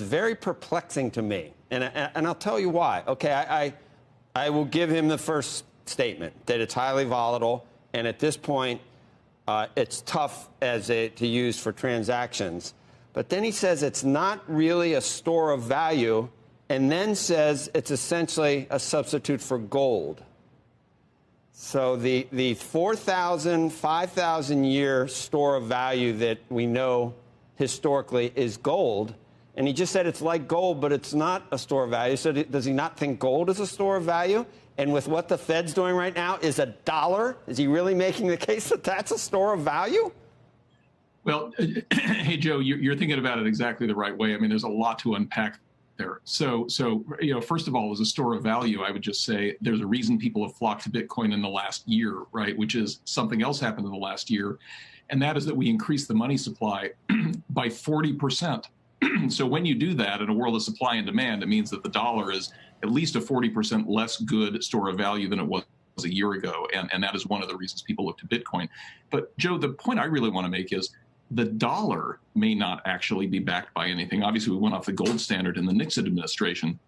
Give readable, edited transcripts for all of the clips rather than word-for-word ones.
very perplexing to me, and I'll tell you why. Okay, I will give him the first statement that it's highly volatile, and at this point, it's tough to use for transactions. But then he says it's not really a store of value, and then says it's essentially a substitute for gold. So the 4,000, 5,000 year store of value that we know historically is gold. And he just said it's like gold, but it's not a store of value. So does he not think gold is a store of value? And with what the Fed's doing right now, is $1? Is he really making the case that that's a store of value? Well, hey, Joe, you're thinking about it exactly the right way. I mean, there's a lot to unpack there. So first of all, as a store of value, I would just say there's a reason people have flocked to Bitcoin in the last year, right? Which is something else happened in the last year. And that is that we increased the money supply by 40%. So when you do that in a world of supply and demand, it means that the dollar is at least a 40% less good store of value than it was a year ago. And that is one of the reasons people look to Bitcoin. But Joe, the point I really want to make is the dollar may not actually be backed by anything. Obviously, we went off the gold standard in the Nixon administration,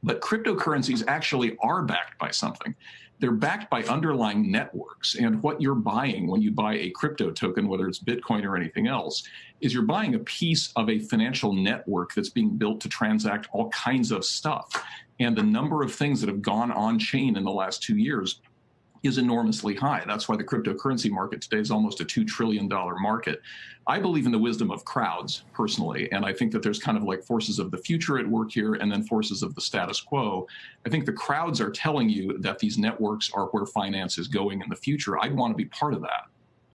but cryptocurrencies actually are backed by something. They're backed by underlying networks. And what you're buying when you buy a crypto token, whether it's Bitcoin or anything else, is you're buying a piece of a financial network that's being built to transact all kinds of stuff. And the number of things that have gone on chain in the last 2 years is enormously high. That's why the cryptocurrency market today is almost a $2 trillion market. I believe in the wisdom of crowds, personally, and I think that there's kind of like forces of the future at work here and then forces of the status quo. I think the crowds are telling you that these networks are where finance is going in the future. I'd want to be part of that.